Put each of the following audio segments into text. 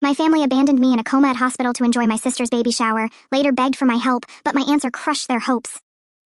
My family abandoned me in a coma at hospital to enjoy my sister's baby shower, later begged for my help, but my answer crushed their hopes.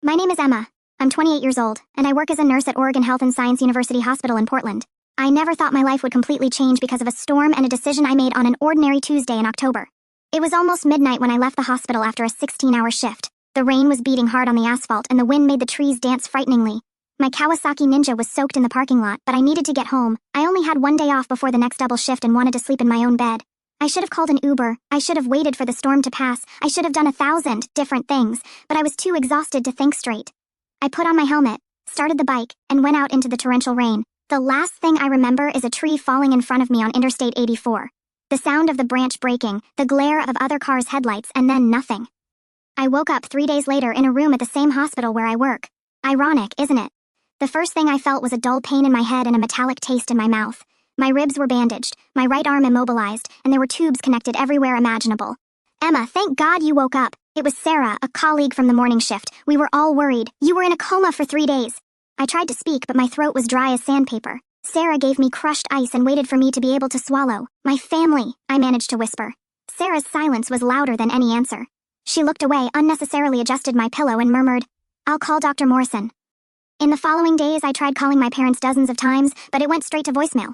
My name is Emma. I'm 28 years old, and I work as a nurse at Oregon Health and Science University Hospital in Portland. I never thought my life would completely change because of a storm and a decision I made on an ordinary Tuesday in October. It was almost midnight when I left the hospital after a 16-hour shift. The rain was beating hard on the asphalt, and the wind made the trees dance frighteningly. My Kawasaki Ninja was soaked in the parking lot, but I needed to get home. I only had one day off before the next double shift and wanted to sleep in my own bed. I should have called an Uber. I should have waited for the storm to pass. I should have done 1,000 different things, but I was too exhausted to think straight. I put on my helmet, started the bike, and went out into the torrential rain. The last thing I remember is a tree falling in front of me on Interstate 84. The sound of the branch breaking, the glare of other cars' headlights, and then nothing. I woke up 3 days later in a room at the same hospital where I work. Ironic, isn't it? The first thing I felt was a dull pain in my head and a metallic taste in my mouth. My ribs were bandaged, my right arm immobilized, and there were tubes connected everywhere imaginable. Emma, thank God you woke up. It was Sarah, a colleague from the morning shift. We were all worried. You were in a coma for 3 days. I tried to speak, but my throat was dry as sandpaper. Sarah gave me crushed ice and waited for me to be able to swallow. My family, I managed to whisper. Sarah's silence was louder than any answer. She looked away, unnecessarily adjusted my pillow, and murmured, "I'll call Dr. Morrison." In the following days, I tried calling my parents dozens of times, but it went straight to voicemail.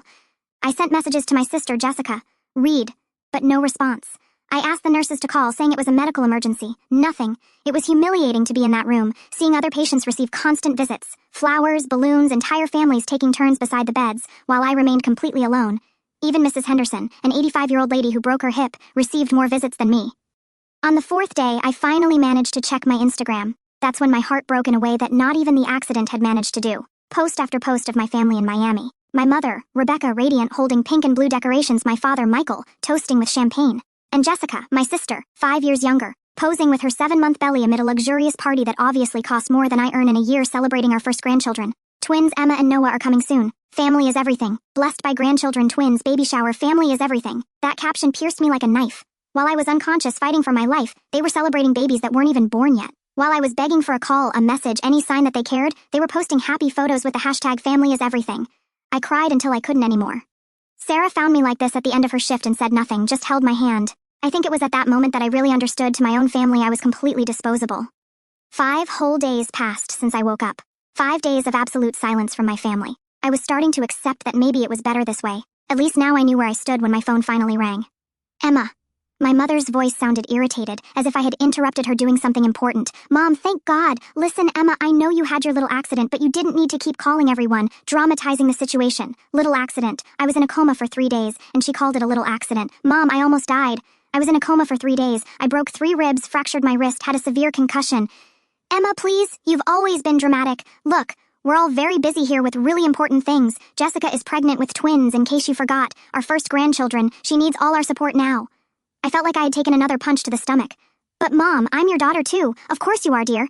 I sent messages to my sister, Jessica. Read, but no response. I asked the nurses to call, saying it was a medical emergency. Nothing. It was humiliating to be in that room, seeing other patients receive constant visits. Flowers, balloons, entire families taking turns beside the beds, while I remained completely alone. Even Mrs. Henderson, an 85-year-old lady who broke her hip, received more visits than me. On the 4th day, I finally managed to check my Instagram. That's when my heart broke in a way that not even the accident had managed to do. Post after post of my family in Miami. My mother, Rebecca, radiant, holding pink and blue decorations. My father, Michael, toasting with champagne. And Jessica, my sister, 5 years younger, posing with her 7-month belly amid a luxurious party that obviously costs more than I earn in a year celebrating our first grandchildren. Twins Emma and Noah are coming soon. Family is everything. Blessed by grandchildren, twins, baby shower, family is everything. That caption pierced me like a knife. While I was unconscious fighting for my life, they were celebrating babies that weren't even born yet. While I was begging for a call, a message, any sign that they cared, they were posting happy photos with the hashtag family is everything. I cried until I couldn't anymore. Sarah found me like this at the end of her shift and said nothing, just held my hand. I think it was at that moment that I really understood to my own family I was completely disposable. 5 whole days passed since I woke up. 5 days of absolute silence from my family. I was starting to accept that maybe it was better this way. At least now I knew where I stood when my phone finally rang. Emma. My mother's voice sounded irritated, as if I had interrupted her doing something important. Mom, thank God. Listen, Emma, I know you had your little accident, but you didn't need to keep calling everyone, dramatizing the situation. Little accident. I was in a coma for 3 days, and she called it a little accident. Mom, I almost died. I was in a coma for 3 days. I broke 3 ribs, fractured my wrist, had a severe concussion. Emma, please, you've always been dramatic. Look, we're all very busy here with really important things. Jessica is pregnant with twins, in case you forgot. Our first grandchildren. She needs all our support now. I felt like I had taken another punch to the stomach. But Mom, I'm your daughter too. Of course you are, dear.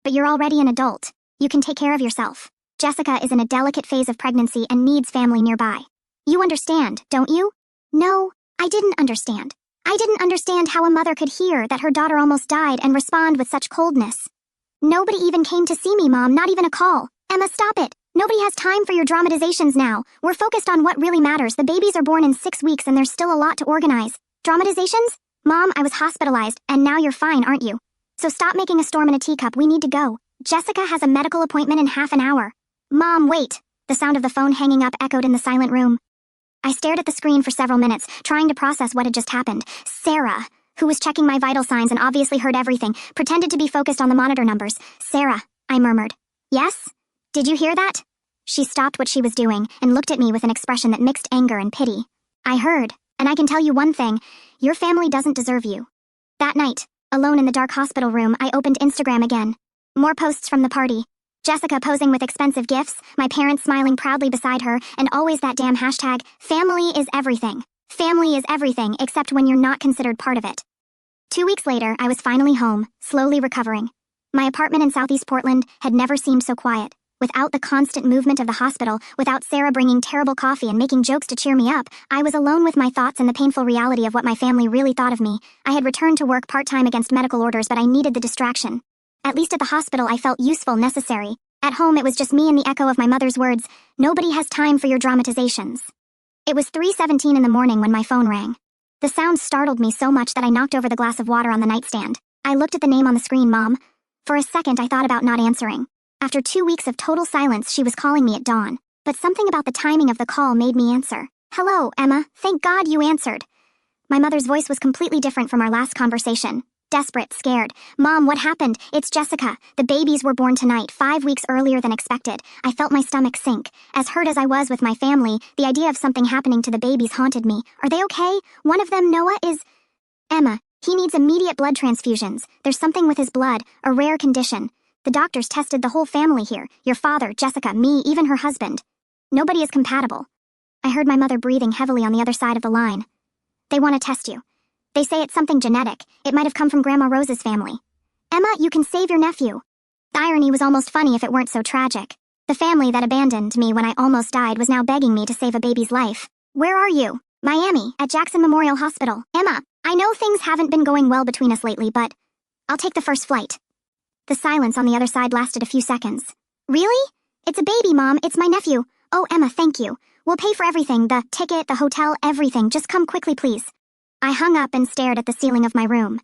But you're already an adult. You can take care of yourself. Jessica is in a delicate phase of pregnancy and needs family nearby. You understand, don't you? No, I didn't understand. I didn't understand how a mother could hear that her daughter almost died and respond with such coldness. Nobody even came to see me, Mom, not even a call. Emma, stop it. Nobody has time for your dramatizations now. We're focused on what really matters. The babies are born in 6 weeks and there's still a lot to organize. Dramatizations? Mom, I was hospitalized, and now you're fine, aren't you? So stop making a storm in a teacup. We need to go. Jessica has a medical appointment in half an hour. Mom, wait. The sound of the phone hanging up echoed in the silent room. I stared at the screen for several minutes, trying to process what had just happened. Sarah, who was checking my vital signs and obviously heard everything, pretended to be focused on the monitor numbers. Sarah, I murmured. Yes? Did you hear that? She stopped what she was doing and looked at me with an expression that mixed anger and pity. I heard. And I can tell you one thing, your family doesn't deserve you. That night, alone in the dark hospital room, I opened Instagram again. More posts from the party. Jessica posing with expensive gifts, my parents smiling proudly beside her, and always that damn hashtag, family is everything. Family is everything, except when you're not considered part of it. 2 weeks later, I was finally home, slowly recovering. My apartment in Southeast Portland had never seemed so quiet. Without the constant movement of the hospital, without Sarah bringing terrible coffee and making jokes to cheer me up, I was alone with my thoughts and the painful reality of what my family really thought of me. I had returned to work part-time against medical orders, but I needed the distraction. At least at the hospital, I felt useful, necessary. At home, it was just me and the echo of my mother's words, "Nobody has time for your dramatizations." It was 3:17 in the morning when my phone rang. The sound startled me so much that I knocked over the glass of water on the nightstand. I looked at the name on the screen, Mom. For a second, I thought about not answering. After 2 weeks of total silence, she was calling me at dawn. But something about the timing of the call made me answer. Hello, Emma. Thank God you answered. My mother's voice was completely different from our last conversation. Desperate, scared. Mom, what happened? It's Jessica. The babies were born tonight, 5 weeks earlier than expected. I felt my stomach sink. As hurt as I was with my family, the idea of something happening to the babies haunted me. Are they okay? One of them, Noah, is... Emma, he needs immediate blood transfusions. There's something with his blood, a rare condition. The doctors tested the whole family here. Your father, Jessica, me, even her husband. Nobody is compatible. I heard my mother breathing heavily on the other side of the line. They want to test you. They say it's something genetic. It might have come from Grandma Rose's family. Emma, you can save your nephew. The irony was almost funny if it weren't so tragic. The family that abandoned me when I almost died was now begging me to save a baby's life. Where are you? Miami, at Jackson Memorial Hospital. Emma, I know things haven't been going well between us lately, but I'll take the first flight. The silence on the other side lasted a few seconds. Really? It's a baby, Mom. It's my nephew. Oh, Emma, thank you. We'll pay for everything, the ticket, the hotel, everything. Just come quickly, please. I hung up and stared at the ceiling of my room.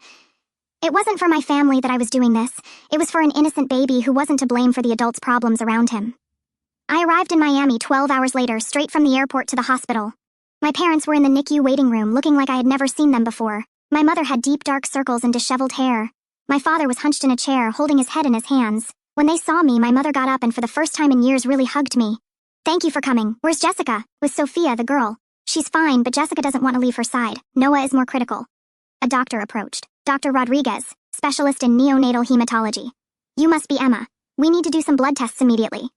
It wasn't for my family that I was doing this. It was for an innocent baby who wasn't to blame for the adults' problems around him. I arrived in Miami 12 hours later, straight from the airport to the hospital. My parents were in the NICU waiting room, looking like I had never seen them before. My mother had deep dark circles and disheveled hair. My father was hunched in a chair, holding his head in his hands. When they saw me, my mother got up and for the first time in years really hugged me. Thank you for coming. Where's Jessica? Was Sophia, the girl. She's fine, but Jessica doesn't want to leave her side. Noah is more critical. A doctor approached. Dr. Rodriguez, specialist in neonatal hematology. You must be Emma. We need to do some blood tests immediately.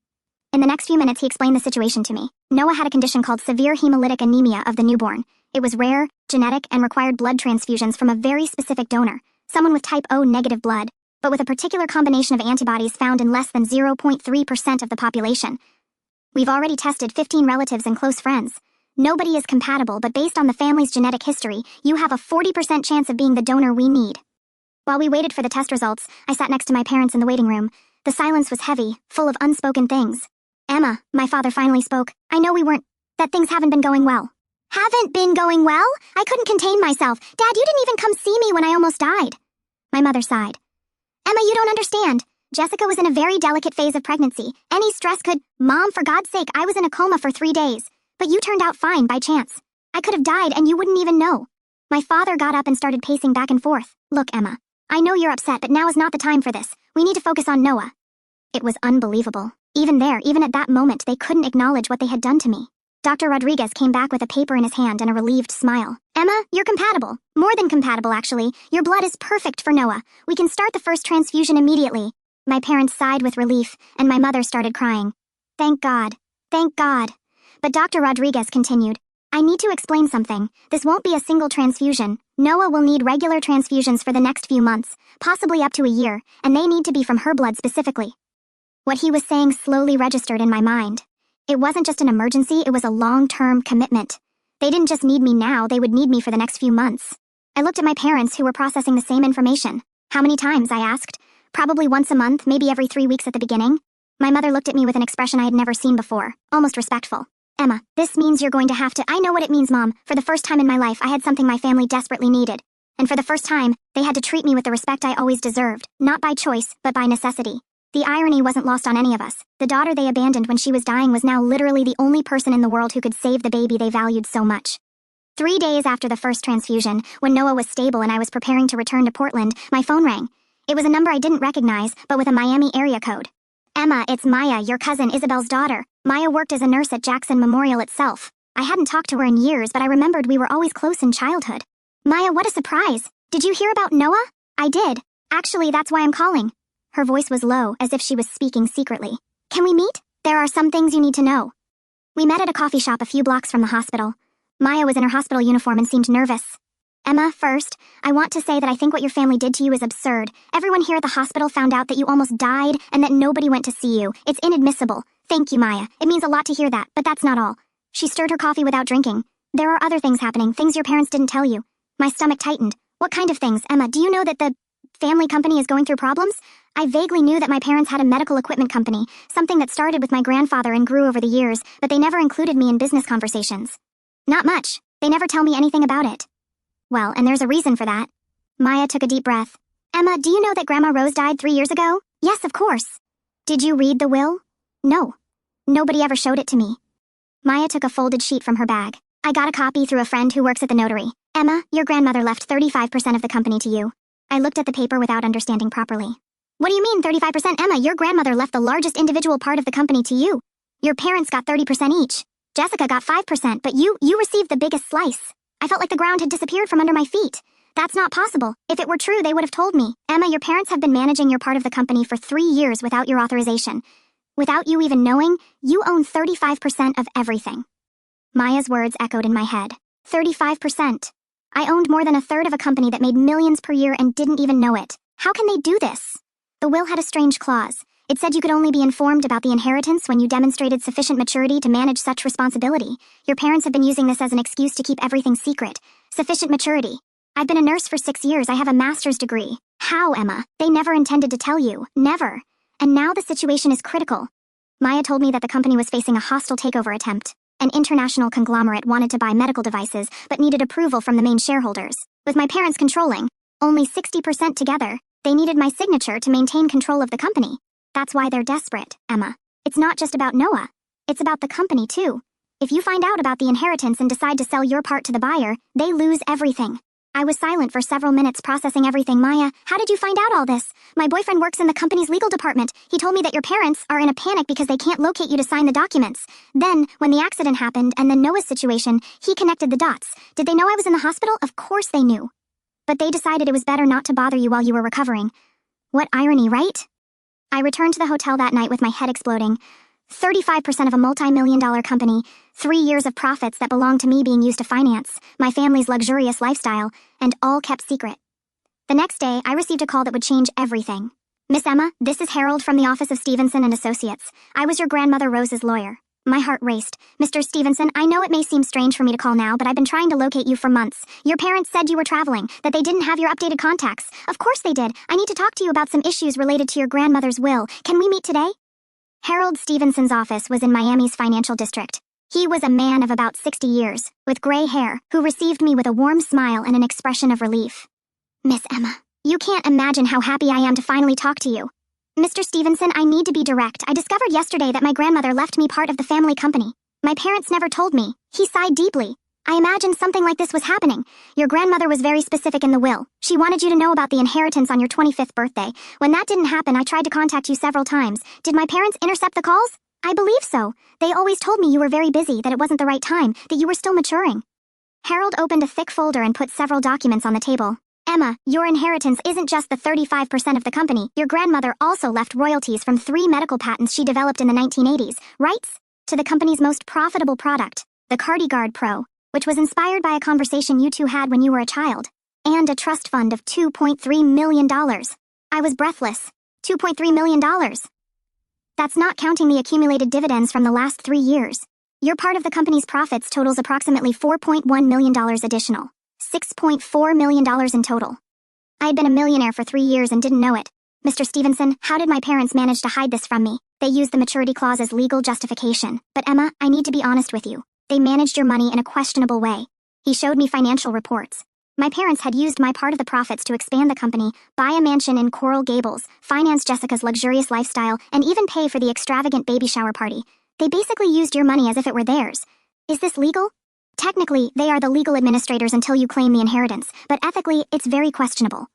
In the next few minutes, he explained the situation to me. Noah had a condition called severe hemolytic anemia of the newborn. It was rare, genetic, and required blood transfusions from a very specific donor, someone with type O negative blood, but with a particular combination of antibodies found in less than 0.3% of the population. We've already tested 15 relatives and close friends. Nobody is compatible, but based on the family's genetic history, you have a 40% chance of being the donor we need. While we waited for the test results, I sat next to my parents in the waiting room. The silence was heavy, full of unspoken things. Emma, my father finally spoke. I know that things haven't been going well. Haven't been going well? I couldn't contain myself. Dad, you didn't even come see me when I almost died. My mother sighed. Emma, you don't understand. Jessica was in a very delicate phase of pregnancy. Any stress could... Mom, for God's sake, I was in a coma for 3 days. But you turned out fine by chance. I could have died and you wouldn't even know. My father got up and started pacing back and forth. Look, Emma, I know you're upset, but now is not the time for this. We need to focus on Noah. It was unbelievable. Even at that moment, they couldn't acknowledge what they had done to me. Dr. Rodriguez came back with a paper in his hand and a relieved smile. Emma, you're compatible. More than compatible, actually. Your blood is perfect for Noah. We can start the first transfusion immediately. My parents sighed with relief, and my mother started crying. Thank God. Thank God. But Dr. Rodriguez continued. I need to explain something. This won't be a single transfusion. Noah will need regular transfusions for the next few months, possibly up to a year, and they need to be from her blood specifically. What he was saying slowly registered in my mind. It wasn't just an emergency, it was a long-term commitment. They didn't just need me now, they would need me for the next few months. I looked at my parents who were processing the same information. How many times, I asked. Probably once a month, maybe every 3 weeks at the beginning. My mother looked at me with an expression I had never seen before, almost respectful. Emma, this means you're going to have to... I know what it means, Mom. For the first time in my life, I had something my family desperately needed. And for the first time, they had to treat me with the respect I always deserved, not by choice, but by necessity. The irony wasn't lost on any of us. The daughter they abandoned when she was dying was now literally the only person in the world who could save the baby they valued so much. 3 days after the first transfusion, when Noah was stable and I was preparing to return to Portland, my phone rang. It was a number I didn't recognize, but with a Miami area code. Emma, it's Maya, your cousin Isabel's daughter. Maya worked as a nurse at Jackson Memorial itself. I hadn't talked to her in years, but I remembered we were always close in childhood. Maya, what a surprise. Did you hear about Noah? I did. Actually, that's why I'm calling. Her voice was low, as if she was speaking secretly. Can we meet? There are some things you need to know. We met at a coffee shop a few blocks from the hospital. Maya was in her hospital uniform and seemed nervous. Emma, first, I want to say that I think what your family did to you is absurd. Everyone here at the hospital found out that you almost died and that nobody went to see you. It's inadmissible. Thank you, Maya. It means a lot to hear that, but that's not all. She stirred her coffee without drinking. There are other things happening, things your parents didn't tell you. My stomach tightened. What kind of things, Emma? Do you know that the family company is going through problems? I vaguely knew that my parents had a medical equipment company, something that started with my grandfather and grew over the years, but they never included me in business conversations. Not much. They never tell me anything about it. Well, and there's a reason for that. Maya took a deep breath. Emma, do you know that Grandma Rose died 3 years ago? Yes, of course. Did you read the will? No. Nobody ever showed it to me. Maya took a folded sheet from her bag. I got a copy through a friend who works at the notary. Emma, your grandmother left 35% of the company to you. I looked at the paper without understanding properly. What do you mean 35%? Emma, your grandmother left the largest individual part of the company to you. Your parents got 30% each. Jessica got 5%, but you received the biggest slice. I felt like the ground had disappeared from under my feet. That's not possible. If it were true, they would have told me. Emma, your parents have been managing your part of the company for 3 years without your authorization. Without you even knowing, you own 35% of everything. Maya's words echoed in my head. 35%. I owned more than a third of a company that made millions per year and didn't even know it. How can they do this? The will had a strange clause. It said you could only be informed about the inheritance when you demonstrated sufficient maturity to manage such responsibility. Your parents have been using this as an excuse to keep everything secret. Sufficient maturity. I've been a nurse for 6 years. I have a master's degree. How, Emma? They never intended to tell you. Never. And now the situation is critical. Maya told me that the company was facing a hostile takeover attempt. An international conglomerate wanted to buy medical devices, but needed approval from the main shareholders. With my parents controlling, only 60% together, they needed my signature to maintain control of the company. That's why they're desperate, Emma. It's not just about Noah. It's about the company, too. If you find out about the inheritance and decide to sell your part to the buyer, they lose everything. I was silent for several minutes processing everything. Maya, how did you find out all this? My boyfriend works in the company's legal department. He told me that your parents are in a panic because they can't locate you to sign the documents. Then, when the accident happened and then Noah's situation, he connected the dots. Did they know I was in the hospital? Of course they knew. But they decided it was better not to bother you while you were recovering. What irony, right? I returned to the hotel that night with my head exploding. 35% of a multi-million-dollar company, 3 years of profits that belonged to me being used to finance my family's luxurious lifestyle, and all kept secret. The next day, I received a call that would change everything. Miss Emma, this is Harold from the office of Stevenson and Associates. I was your grandmother Rose's lawyer. My heart raced. Mr. Stevenson, I know it may seem strange for me to call now, but I've been trying to locate you for months. Your parents said you were traveling, that they didn't have your updated contacts. Of course they did. I need to talk to you about some issues related to your grandmother's will. Can we meet today? Harold Stevenson's office was in Miami's financial district. He was a man of about 60 years, with gray hair, who received me with a warm smile and an expression of relief. Miss Emma, you can't imagine how happy I am to finally talk to you. Mr. Stevenson, I need to be direct. I discovered yesterday that my grandmother left me part of the family company. My parents never told me. He sighed deeply. I imagined something like this was happening. Your grandmother was very specific in the will. She wanted you to know about the inheritance on your 25th birthday. When that didn't happen, I tried to contact you several times. Did my parents intercept the calls? I believe so. They always told me you were very busy, that it wasn't the right time, that you were still maturing. Harold opened a thick folder and put several documents on the table. Emma, your inheritance isn't just the 35% of the company. Your grandmother also left royalties from 3 medical patents she developed in the 1980s, rights to the company's most profitable product, the CardiGuard Pro, which was inspired by a conversation you two had when you were a child, and a trust fund of $2.3 million. I was breathless. $2.3 million. That's not counting the accumulated dividends from the last 3 years. Your part of the company's profits totals approximately $4.1 million additional. $6.4 million in total. I had been a millionaire for 3 years and didn't know it. Mr. Stevenson, how did my parents manage to hide this from me? They used the maturity clause as legal justification. But Emma, I need to be honest with you. They managed your money in a questionable way. He showed me financial reports. My parents had used my part of the profits to expand the company, buy a mansion in Coral Gables, finance Jessica's luxurious lifestyle, and even pay for the extravagant baby shower party. They basically used your money as if it were theirs. Is this legal? Technically, they are the legal administrators until you claim the inheritance, but ethically, it's very questionable.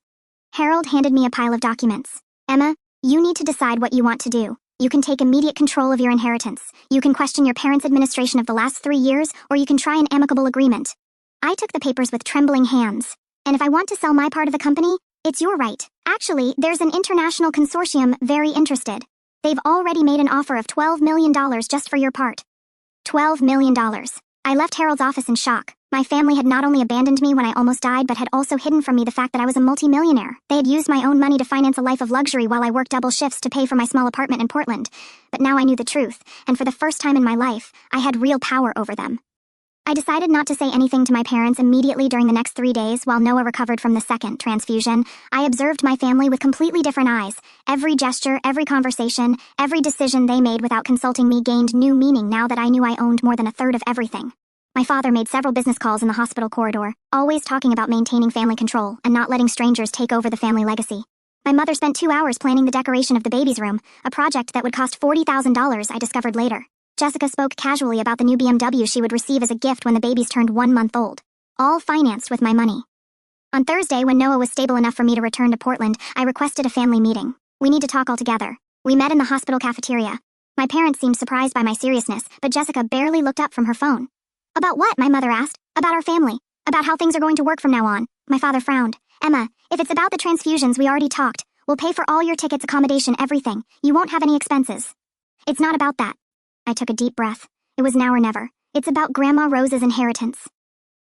Harold handed me a pile of documents. Emma, you need to decide what you want to do. You can take immediate control of your inheritance. You can question your parents' administration of the last 3 years, or you can try an amicable agreement. I took the papers with trembling hands. And if I want to sell my part of the company, it's your right. Actually, there's an international consortium very interested. They've already made an offer of $12 million just for your part. $12 million. I left Harold's office in shock. My family had not only abandoned me when I almost died, but had also hidden from me the fact that I was a multimillionaire. They had used my own money to finance a life of luxury while I worked double shifts to pay for my small apartment in Portland. But now I knew the truth, and for the first time in my life, I had real power over them. I decided not to say anything to my parents immediately during the next 3 days while Noah recovered from the second transfusion. I observed my family with completely different eyes. Every gesture, every conversation, every decision they made without consulting me gained new meaning now that I knew I owned more than a third of everything. My father made several business calls in the hospital corridor, always talking about maintaining family control and not letting strangers take over the family legacy. My mother spent 2 hours planning the decoration of the baby's room, a project that would cost $40,000, I discovered later. Jessica spoke casually about the new BMW she would receive as a gift when the babies turned 1 month old. All financed with my money. On Thursday, when Noah was stable enough for me to return to Portland, I requested a family meeting. We need to talk all together. We met in the hospital cafeteria. My parents seemed surprised by my seriousness, but Jessica barely looked up from her phone. About what? My mother asked. About our family. About how things are going to work from now on. My father frowned. Emma, if it's about the transfusions, we already talked. We'll pay for all your tickets, accommodation, everything. You won't have any expenses. It's not about that. I took a deep breath. It was now or never. It's about Grandma Rose's inheritance.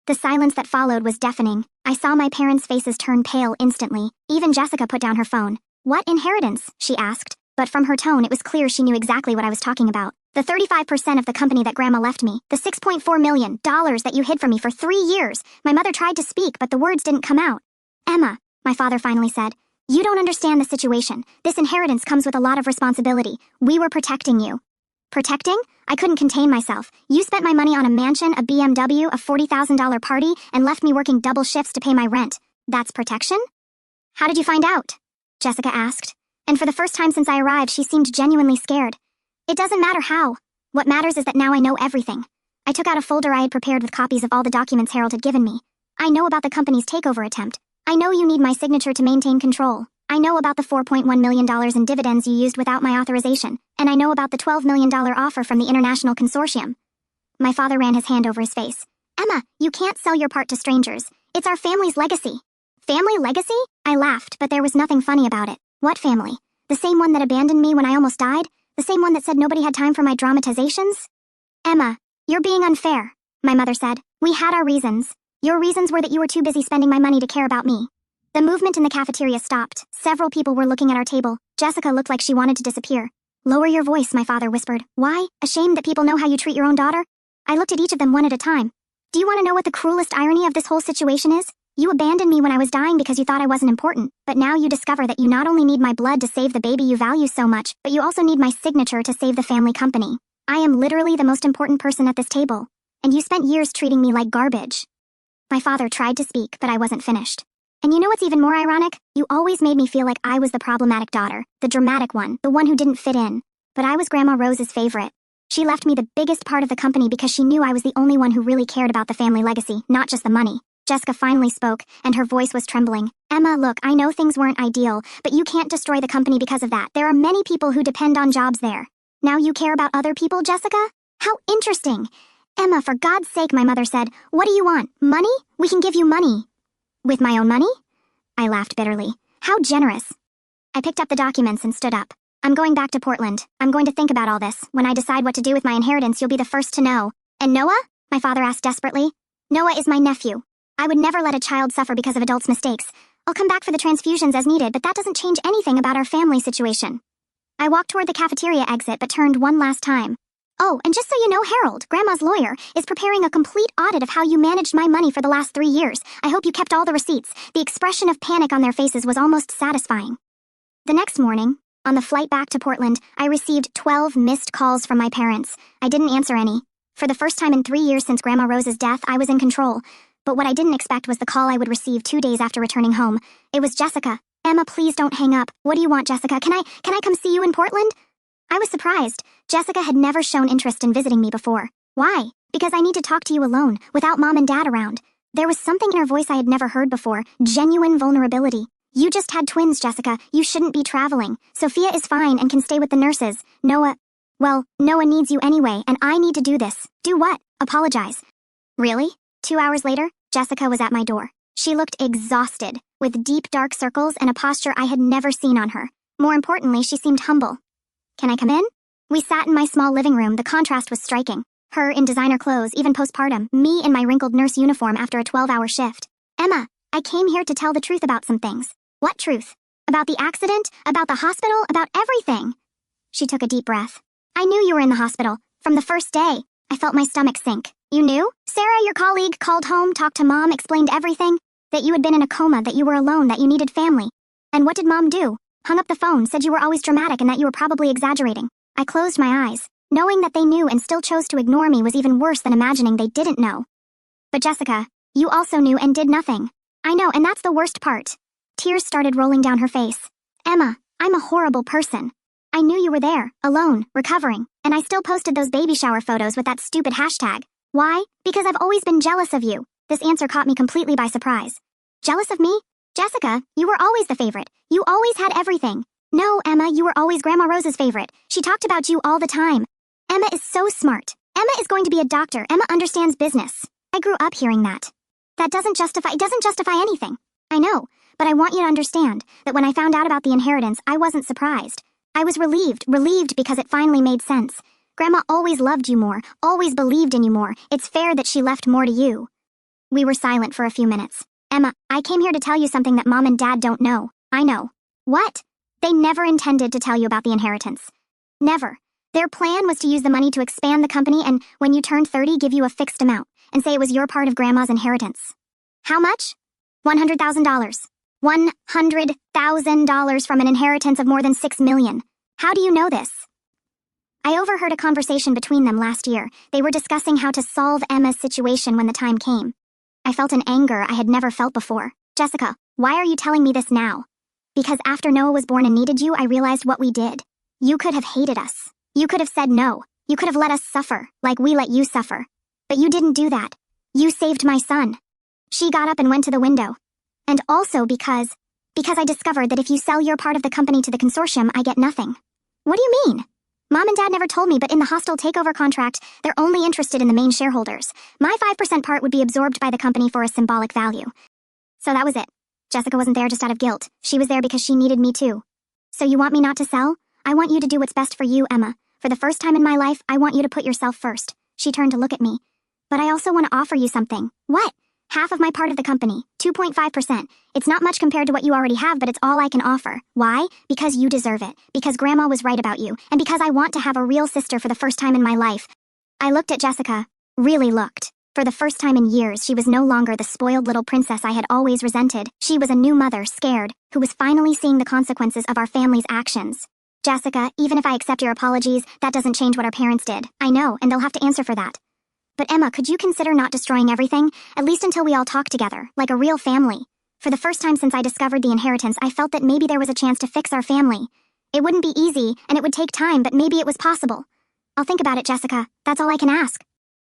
The silence that followed was deafening. I saw my parents' faces turn pale instantly. Even Jessica put down her phone. What inheritance? She asked. But from her tone, it was clear she knew exactly what I was talking about. The 35% of the company that Grandma left me. The $6.4 million that you hid from me for 3 years. My mother tried to speak, but the words didn't come out. Emma, my father finally said, you don't understand the situation. This inheritance comes with a lot of responsibility. We were protecting you. Protecting? I couldn't contain myself. You spent my money on a mansion, a BMW, a $40,000 party, and left me working double shifts to pay my rent. That's protection? How did you find out? Jessica asked. And for the first time since I arrived, she seemed genuinely scared. It doesn't matter how. What matters is that now I know everything. I took out a folder I had prepared with copies of all the documents Harold had given me. I know about the company's takeover attempt. I know you need my signature to maintain control. I know about the $4.1 million in dividends you used without my authorization, and I know about the $12 million offer from the International Consortium. My father ran his hand over his face. Emma, you can't sell your part to strangers. It's our family's legacy. Family legacy? I laughed, but there was nothing funny about it. What family? The same one that abandoned me when I almost died? The same one that said nobody had time for my dramatizations? Emma, you're being unfair, my mother said. We had our reasons. Your reasons were that you were too busy spending my money to care about me. The movement in the cafeteria stopped. Several people were looking at our table. Jessica looked like she wanted to disappear. Lower your voice, my father whispered. Why? Ashamed that people know how you treat your own daughter? I looked at each of them one at a time. Do you want to know what the cruelest irony of this whole situation is? You abandoned me when I was dying because you thought I wasn't important, but now you discover that you not only need my blood to save the baby you value so much, but you also need my signature to save the family company. I am literally the most important person at this table, and you spent years treating me like garbage. My father tried to speak, but I wasn't finished. And you know what's even more ironic? You always made me feel like I was the problematic daughter, the dramatic one, the one who didn't fit in. But I was Grandma Rose's favorite. She left me the biggest part of the company because she knew I was the only one who really cared about the family legacy, not just the money. Jessica finally spoke, and her voice was trembling. Emma, look, I know things weren't ideal, but you can't destroy the company because of that. There are many people who depend on jobs there. Now you care about other people, Jessica? How interesting. Emma, for God's sake, my mother said. What do you want? Money? We can give you money. With my own money? I laughed bitterly. How generous. I picked up the documents and stood up. I'm going back to Portland. I'm going to think about all this. When I decide what to do with my inheritance, you'll be the first to know. And Noah? My father asked desperately. Noah is my nephew. I would never let a child suffer because of adults' mistakes. I'll come back for the transfusions as needed, but that doesn't change anything about our family situation. I walked toward the cafeteria exit but turned one last time. Oh, and just so you know, Harold, Grandma's lawyer, is preparing a complete audit of how you managed my money for the last 3 years. I hope you kept all the receipts. The expression of panic on their faces was almost satisfying. The next morning, on the flight back to Portland, I received 12 missed calls from my parents. I didn't answer any. For the first time in 3 years since Grandma Rose's death, I was in control. But what I didn't expect was the call I would receive 2 days after returning home. It was Jessica. Emma, please don't hang up. What do you want, Jessica? Can I come see you in Portland? I was surprised. Jessica had never shown interest in visiting me before. Why? Because I need to talk to you alone, without Mom and Dad around. There was something in her voice I had never heard before. Genuine vulnerability. You just had twins, Jessica. You shouldn't be traveling. Sophia is fine and can stay with the nurses. Noah needs you anyway, and I need to do this. Do what? Apologize. Really? 2 hours later, Jessica was at my door. She looked exhausted, with deep dark circles and a posture I had never seen on her. More importantly, she seemed humble. Can I come in? We sat in my small living room. The contrast was striking. Her in designer clothes, even postpartum, me in my wrinkled nurse uniform after a 12-hour shift. Emma, I came here to tell the truth about some things. What truth? About the accident? About the hospital? About everything? She took a deep breath. I knew you were in the hospital. From the first day. I felt my stomach sink. You knew? Sarah, your colleague, called home, talked to Mom, explained everything. That you had been in a coma, that you were alone, that you needed family. And what did Mom do? Hung up the phone, said you were always dramatic and that you were probably exaggerating. I closed my eyes. Knowing that they knew and still chose to ignore me was even worse than imagining they didn't know. But Jessica, you also knew and did nothing. I know, and that's the worst part. Tears started rolling down her face. Emma, I'm a horrible person. I knew you were there, alone, recovering, and I still posted those baby shower photos with that stupid hashtag. Why? Because I've always been jealous of you. This answer caught me completely by surprise. Jealous of me? Jessica, you were always the favorite. You always had everything. No, Emma, you were always Grandma Rose's favorite. She talked about you all the time. Emma is so smart. Emma is going to be a doctor. Emma understands business. I grew up hearing that. It doesn't justify anything. I know, but I want you to understand that when I found out about the inheritance, I wasn't surprised. I was relieved because it finally made sense. Grandma always loved you more, always believed in you more. It's fair that she left more to you. We were silent for a few minutes. Emma, I came here to tell you something that Mom and Dad don't know. I know. What? They never intended to tell you about the inheritance. Never. Their plan was to use the money to expand the company and, when you turned 30, give you a fixed amount and say it was your part of Grandma's inheritance. How much? $100,000. $100,000 from an inheritance of more than $6 million. How do you know this? I overheard a conversation between them last year. They were discussing how to solve Emma's situation when the time came. I felt an anger I had never felt before. Jessica, why are you telling me this now? Because after Noah was born and needed you, I realized what we did. You could have hated us. You could have said no. You could have let us suffer, like we let you suffer. But you didn't do that. You saved my son. She got up and went to the window. And also because I discovered that if you sell your part of the company to the consortium, I get nothing. What do you mean? Mom and Dad never told me, but in the hostile takeover contract, they're only interested in the main shareholders. My 5% part would be absorbed by the company for a symbolic value. So that was it. Jessica wasn't there just out of guilt. She was there because she needed me too. So you want me not to sell? I want you to do what's best for you, Emma. For the first time in my life, I want you to put yourself first. She turned to look at me. But I also want to offer you something. What? Half of my part of the company, 2.5%. It's not much compared to what you already have, but it's all I can offer. Why? Because you deserve it. Because Grandma was right about you. And because I want to have a real sister for the first time in my life. I looked at Jessica. Really looked. For the first time in years, she was no longer the spoiled little princess I had always resented. She was a new mother, scared, who was finally seeing the consequences of our family's actions. Jessica, even if I accept your apologies, that doesn't change what our parents did. I know, and they'll have to answer for that. But Emma, could you consider not destroying everything, at least until we all talk together, like a real family? For the first time since I discovered the inheritance, I felt that maybe there was a chance to fix our family. It wouldn't be easy, and it would take time, but maybe it was possible. I'll think about it, Jessica. That's all I can ask.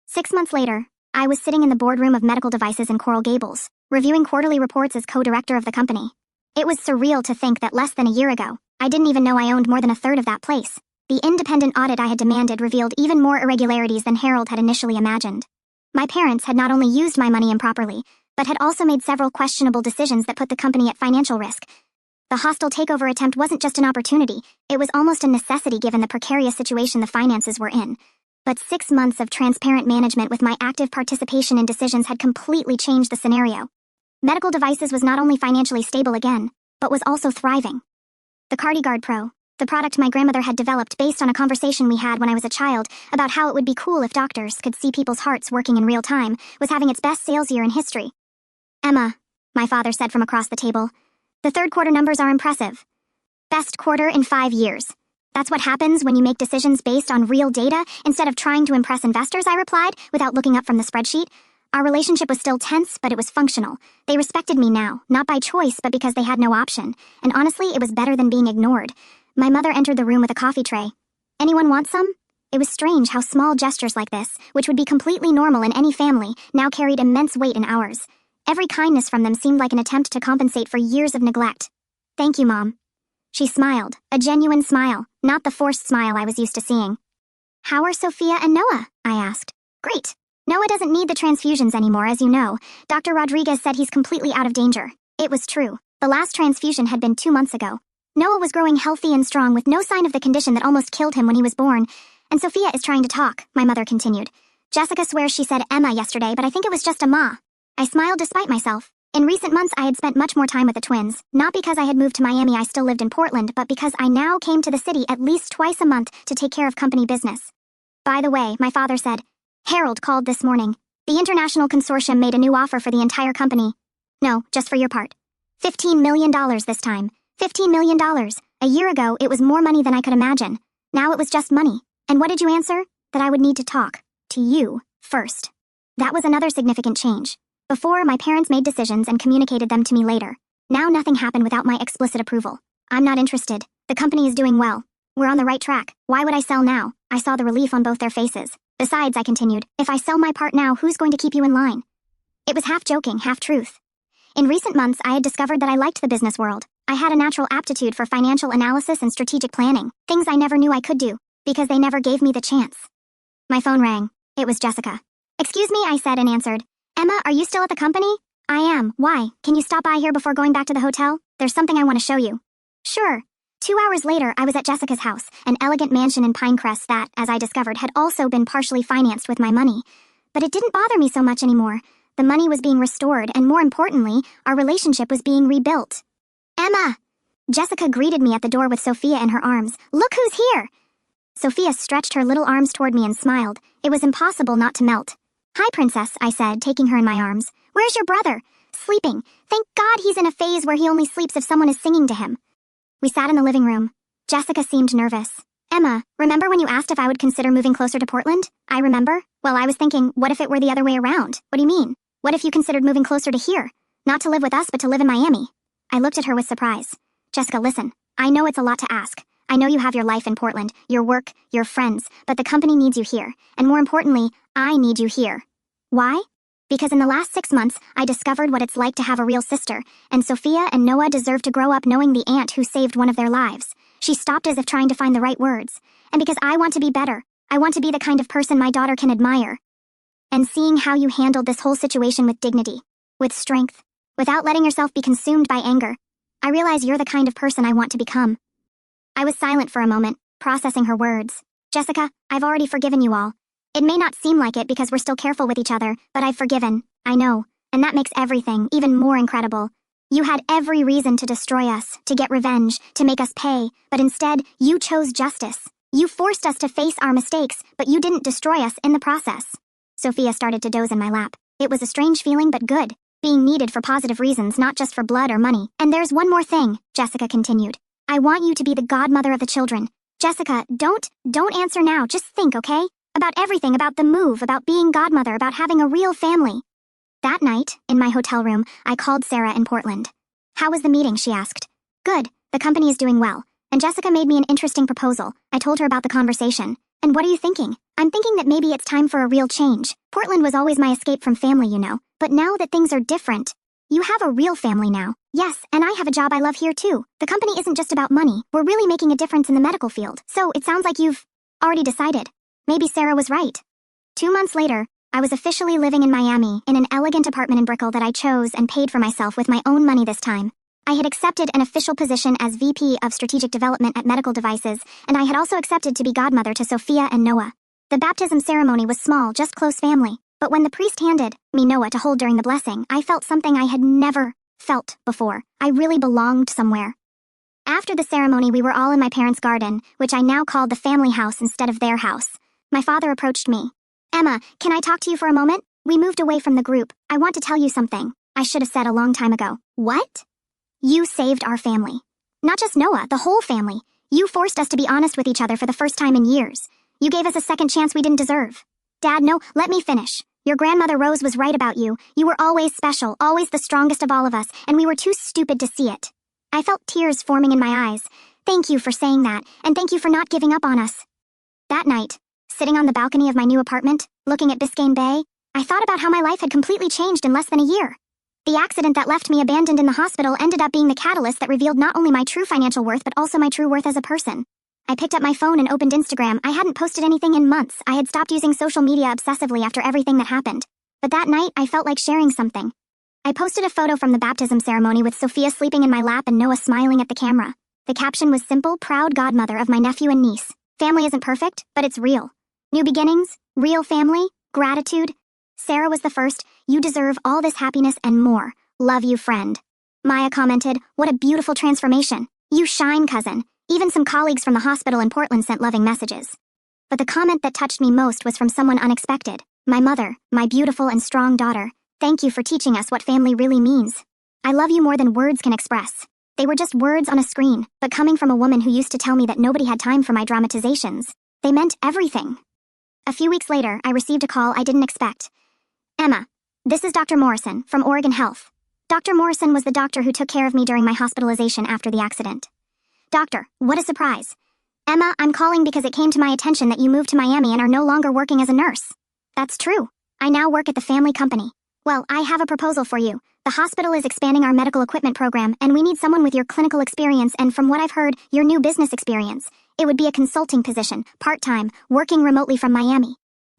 6 months later, I was sitting in the boardroom of medical devices in Coral Gables, reviewing quarterly reports as co-director of the company. It was surreal to think that less than a year ago, I didn't even know I owned more than a third of that place. The independent audit I had demanded revealed even more irregularities than Harold had initially imagined. My parents had not only used my money improperly, but had also made several questionable decisions that put the company at financial risk. The hostile takeover attempt wasn't just an opportunity, it was almost a necessity given the precarious situation the finances were in. But 6 months of transparent management with my active participation in decisions had completely changed the scenario. Medical Devices was not only financially stable again, but was also thriving. The CardiGuard Pro, the product my grandmother had developed based on a conversation we had when I was a child about how it would be cool if doctors could see people's hearts working in real time, was having its best sales year in history. Emma, my father said from across the table, the third quarter numbers are impressive. Best quarter in 5 years. That's what happens when you make decisions based on real data instead of trying to impress investors, I replied, without looking up from the spreadsheet. Our relationship was still tense, but it was functional. They respected me now, not by choice, but because they had no option. And honestly, it was better than being ignored. My mother entered the room with a coffee tray. Anyone want some? It was strange how small gestures like this, which would be completely normal in any family, now carried immense weight in ours. Every kindness from them seemed like an attempt to compensate for years of neglect. Thank you, Mom. She smiled, a genuine smile, not the forced smile I was used to seeing. How are Sophia and Noah? I asked. Great. Noah doesn't need the transfusions anymore, as you know. Dr. Rodriguez said he's completely out of danger. It was true. The last transfusion had been 2 months ago. Noah was growing healthy and strong with no sign of the condition that almost killed him when he was born. And Sophia is trying to talk, my mother continued. Jessica swears she said Emma yesterday, but I think it was just a ma. I smiled despite myself. In recent months, I had spent much more time with the twins. Not because I had moved to Miami, I still lived in Portland, but because I now came to the city at least twice a month to take care of company business. By the way, my father said, Harold called this morning. The international consortium made a new offer for the entire company. No, just for your part. $15 million this time. $15 million. A year ago, it was more money than I could imagine. Now it was just money. And what did you answer? That I would need to talk to you first. That was another significant change. Before, my parents made decisions and communicated them to me later. Now nothing happened without my explicit approval. I'm not interested. The company is doing well. We're on the right track. Why would I sell now? I saw the relief on both their faces. Besides, I continued, if I sell my part now, who's going to keep you in line? It was half joking, half truth. In recent months, I had discovered that I liked the business world. I had a natural aptitude for financial analysis and strategic planning, things I never knew I could do, because they never gave me the chance. My phone rang. It was Jessica. Excuse me, I said and answered. Emma, are you still at the company? I am. Why? Can you stop by here before going back to the hotel? There's something I want to show you. Sure. 2 hours later, I was at Jessica's house, an elegant mansion in Pinecrest that, as I discovered, had also been partially financed with my money. But it didn't bother me so much anymore. The money was being restored, and more importantly, our relationship was being rebuilt. Emma! Jessica greeted me at the door with Sophia in her arms. Look who's here! Sophia stretched her little arms toward me and smiled. It was impossible not to melt. Hi, Princess, I said, taking her in my arms. Where's your brother? Sleeping. Thank God he's in a phase where he only sleeps if someone is singing to him. We sat in the living room. Jessica seemed nervous. Emma, remember when you asked if I would consider moving closer to Portland? I remember. Well, I was thinking, what if it were the other way around? What do you mean? What if you considered moving closer to here? Not to live with us, but to live in Miami. I looked at her with surprise. Jessica, listen. I know it's a lot to ask. I know you have your life in Portland, your work, your friends, but the company needs you here. And more importantly, I need you here. Why? Because in the last 6 months, I discovered what it's like to have a real sister, and Sophia and Noah deserve to grow up knowing the aunt who saved one of their lives. She stopped as if trying to find the right words. And because I want to be better, I want to be the kind of person my daughter can admire. And seeing how you handled this whole situation with dignity, with strength, without letting yourself be consumed by anger, I realize you're the kind of person I want to become. I was silent for a moment, processing her words. Jessica, I've already forgiven you all. It may not seem like it because we're still careful with each other, but I've forgiven, I know, and that makes everything even more incredible. You had every reason to destroy us, to get revenge, to make us pay, but instead, you chose justice. You forced us to face our mistakes, but you didn't destroy us in the process. Sophia started to doze in my lap. It was a strange feeling, but good. Being needed for positive reasons, not just for blood or money. And there's one more thing, Jessica continued. I want you to be the godmother of the children. Jessica, don't answer now, just think, okay? About everything, about the move, about being godmother, about having a real family. That night, in my hotel room, I called Sarah in Portland. How was the meeting, she asked. Good, the company is doing well. And Jessica made me an interesting proposal. I told her about the conversation. And what are you thinking? I'm thinking that maybe it's time for a real change. Portland was always my escape from family, you know. But now that things are different, you have a real family now. Yes, and I have a job I love here too. The company isn't just about money. We're really making a difference in the medical field. So it sounds like you've already decided. Maybe Sarah was right. 2 months later, I was officially living in Miami in an elegant apartment in Brickell that I chose and paid for myself with my own money this time. I had accepted an official position as VP of Strategic Development at Medical Devices, and I had also accepted to be godmother to Sophia and Noah. The baptism ceremony was small, just close family. But when the priest handed me Noah to hold during the blessing, I felt something I had never felt before. I really belonged somewhere. After the ceremony, we were all in my parents' garden, which I now called the family house instead of their house. My father approached me. Emma, can I talk to you for a moment? We moved away from the group. I want to tell you something. I should have said a long time ago. What? You saved our family. Not just Noah, the whole family. You forced us to be honest with each other for the first time in years. You gave us a second chance we didn't deserve. Dad, no, let me finish. Your grandmother Rose was right about you. You were always special, always the strongest of all of us, and we were too stupid to see it. I felt tears forming in my eyes. Thank you for saying that, and thank you for not giving up on us. That night, sitting on the balcony of my new apartment, looking at Biscayne Bay, I thought about how my life had completely changed in less than a year. The accident that left me abandoned in the hospital ended up being the catalyst that revealed not only my true financial worth but also my true worth as a person. I picked up my phone and opened Instagram. I hadn't posted anything in months. I had stopped using social media obsessively after everything that happened. But that night, I felt like sharing something. I posted a photo from the baptism ceremony with Sophia sleeping in my lap and Noah smiling at the camera. The caption was simple, proud godmother of my nephew and niece. Family isn't perfect, but it's real. New beginnings, real family, gratitude. Sarah was the first. You deserve all this happiness and more. Love you, friend. Maya commented, what a beautiful transformation. You shine, cousin. Even some colleagues from the hospital in Portland sent loving messages. But the comment that touched me most was from someone unexpected. My mother, my beautiful and strong daughter. Thank you for teaching us what family really means. I love you more than words can express. They were just words on a screen, but coming from a woman who used to tell me that nobody had time for my dramatizations. They meant everything. A few weeks later, I received a call I didn't expect. Emma, this is Dr. Morrison from Oregon Health. Dr. Morrison was the doctor who took care of me during my hospitalization after the accident. Doctor, what a surprise. Emma, I'm calling because it came to my attention that you moved to Miami and are no longer working as a nurse. That's true. I now work at the family company. Well, I have a proposal for you. The hospital is expanding our medical equipment program, and we need someone with your clinical experience and, from what I've heard, your new business experience. It would be a consulting position, part-time, working remotely from Miami.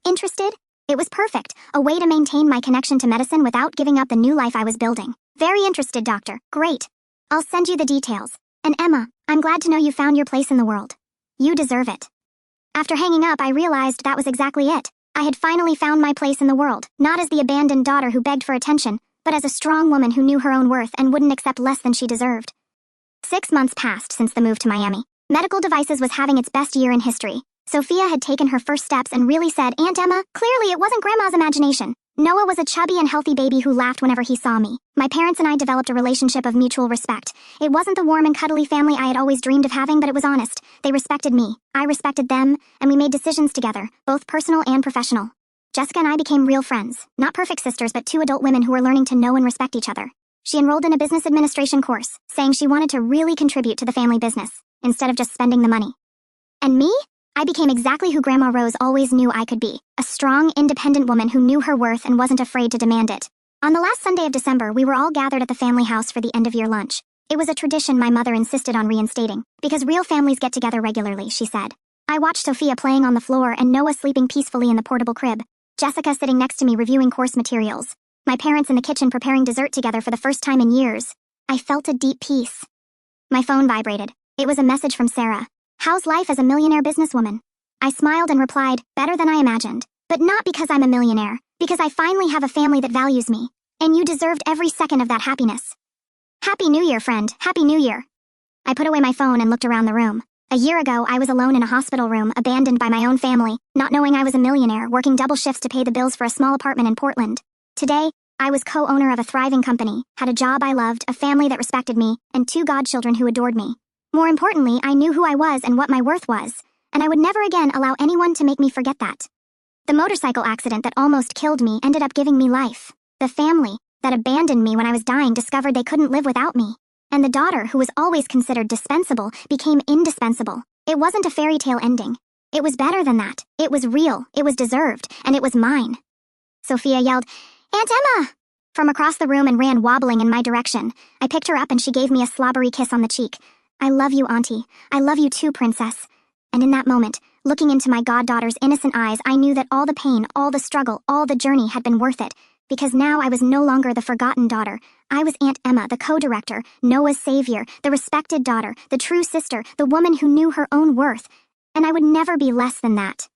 Interested? It was perfect, a way to maintain my connection to medicine without giving up the new life I was building. Very interested, doctor. Great. I'll send you the details. And Emma, I'm glad to know you found your place in the world. You deserve it. After hanging up, I realized that was exactly it. I had finally found my place in the world, not as the abandoned daughter who begged for attention, but as a strong woman who knew her own worth and wouldn't accept less than she deserved. 6 months passed since the move to Miami. Medical Devices was having its best year in history. Sophia had taken her first steps and really said, Aunt Emma, clearly it wasn't Grandma's imagination. Noah was a chubby and healthy baby who laughed whenever he saw me. My parents and I developed a relationship of mutual respect. It wasn't the warm and cuddly family I had always dreamed of having, but it was honest. They respected me. I respected them, and we made decisions together, both personal and professional. Jessica and I became real friends. Not perfect sisters, but two adult women who were learning to know and respect each other. She enrolled in a business administration course, saying she wanted to really contribute to the family business, instead of just spending the money. And me? I became exactly who Grandma Rose always knew I could be, a strong, independent woman who knew her worth and wasn't afraid to demand it. On the last Sunday of December, we were all gathered at the family house for the end-of-year lunch. It was a tradition my mother insisted on reinstating, because real families get together regularly, she said. I watched Sophia playing on the floor and Noah sleeping peacefully in the portable crib, Jessica sitting next to me reviewing course materials, my parents in the kitchen preparing dessert together for the first time in years. I felt a deep peace. My phone vibrated. It was a message from Sarah. How's life as a millionaire businesswoman? I smiled and replied, better than I imagined. But not because I'm a millionaire, because I finally have a family that values me. And you deserved every second of that happiness. Happy New Year, friend. Happy New Year. I put away my phone and looked around the room. A year ago, I was alone in a hospital room, abandoned by my own family, not knowing I was a millionaire, working double shifts to pay the bills for a small apartment in Portland. Today, I was co-owner of a thriving company, had a job I loved, a family that respected me, and 2 godchildren who adored me. More importantly, I knew who I was and what my worth was, and I would never again allow anyone to make me forget that. The motorcycle accident that almost killed me ended up giving me life. The family that abandoned me when I was dying discovered they couldn't live without me. And the daughter, who was always considered dispensable, became indispensable. It wasn't a fairy tale ending. It was better than that. It was real, it was deserved, and it was mine. Sophia yelled, Aunt Emma! From across the room and ran wobbling in my direction. I picked her up and she gave me a slobbery kiss on the cheek. I love you, Auntie. I love you too, Princess. And in that moment, looking into my goddaughter's innocent eyes, I knew that all the pain, all the struggle, all the journey had been worth it. Because now I was no longer the forgotten daughter. I was Aunt Emma, the co-director, Noah's savior, the respected daughter, the true sister, the woman who knew her own worth. And I would never be less than that.